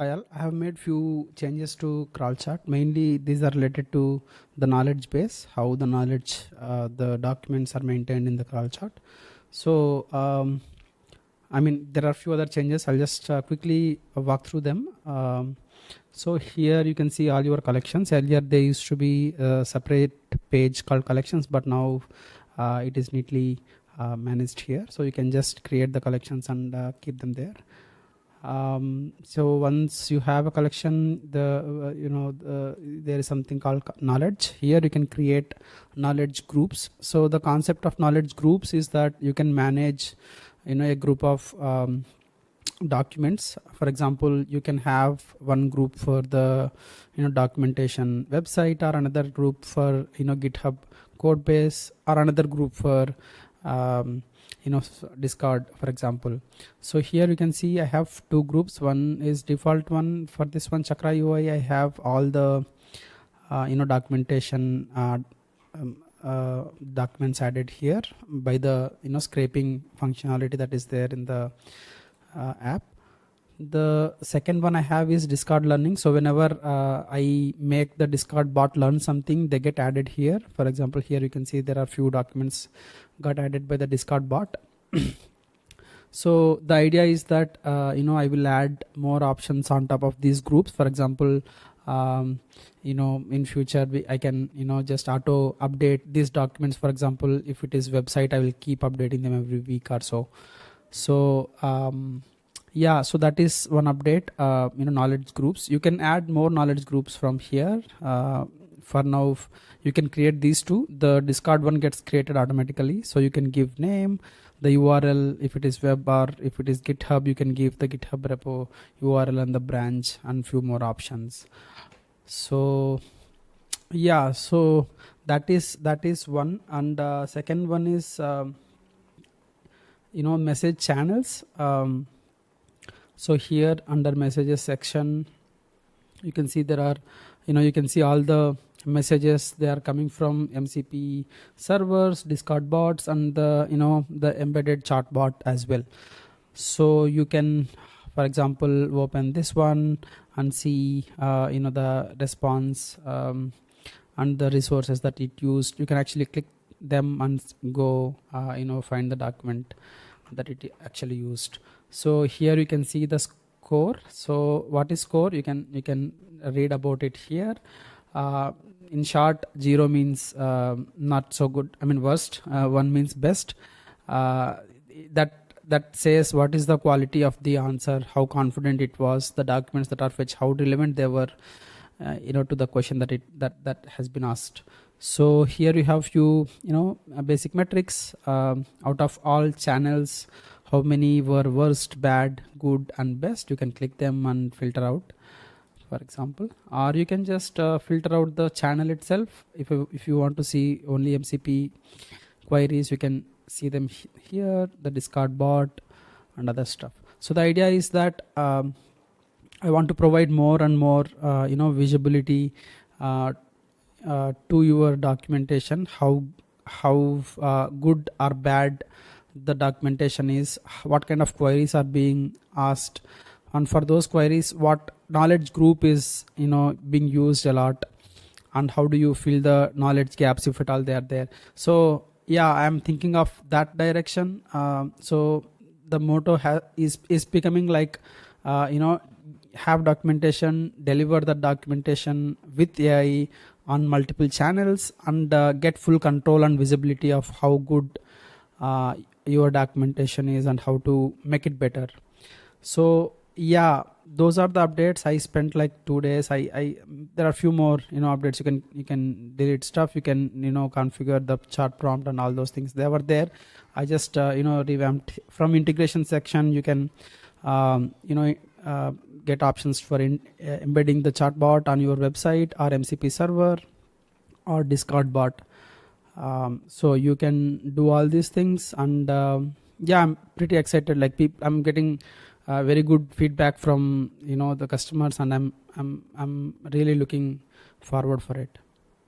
Hi all, I have made few changes to CrawlChat. Mainly these are related to the knowledge base, how the knowledge, the documents are maintained in the CrawlChat. So, I mean, there are a few other changes. I'll just quickly walk through them. So here you can see all your collections. Earlier there used to be a separate page called collections, but now it is neatly managed here. So you can just create the collections and keep them there. So once you have a collection, there is something called knowledge. Here you can create knowledge groups. So the concept of knowledge groups is that you can manage a group of documents. For example, you can have one group for the documentation website, or another group for GitHub code base, or another group for Discord, for example. So here you can see I have two groups. One is default one. For this one, Chakra UI, I have all the documentation documents added here by the scraping functionality that is there in the app. The second one I have is Discord learning. So whenever I make the Discord bot learn something, they get added here. For example, here you can see there are few documents got added by the Discord bot. So the idea is that I will add more options on top of these groups. For example, in future I can just auto update these documents. For example, if it is website, I will keep updating them every week or so. So yeah, so that is one update. Knowledge groups, you can add more knowledge groups from here. For now you can create these two. The Discord one gets created automatically, so you can give name, the URL. If it is web or if it is GitHub, you can give the GitHub repo URL and the branch and few more options. So yeah, so that is one. And second one is message channels. So here under messages section, you can see there are you can see all the messages. They are coming from MCP servers, Discord bots, and the the embedded chat bot as well. So you can, for example, open this one and see the response and the resources that it used. You can actually click them and go find the document that it actually used. So here you can see the score. So what is score? You can read about it here. In short, 0 means not so good, I mean worst. 1 means best. That says what is the quality of the answer, how confident it was, the documents that are fetched, how relevant they were to the question that has been asked. So here you have few basic metrics. Out of all channels, how many were worst, bad, good, and best. You can click them and filter out, for example, or you can just filter out the channel itself. If you want to see only MCP queries, you can see them here, the Discord bot and other stuff. So the idea is that I want to provide more and more visibility to your documentation, how good or bad the documentation is, what kind of queries are being asked, and for those queries what knowledge group is being used a lot, and how do you fill the knowledge gaps if at all they are there. So yeah, I am thinking of that direction. So the motto is becoming like have documentation, deliver the documentation with AI on multiple channels, and get full control and visibility of how good your documentation is and how to make it better. So yeah, those are the updates. I spent like 2 days. There are a few more updates. You can delete stuff, you can configure the chart prompt and all those things. They were there. I just revamped. From integration section, you can get options for embedding the chatbot on your website or MCP server or Discord bot. So you can do all these things, and yeah, I'm pretty excited. Like I'm getting very good feedback from the customers, and I'm really looking forward for it.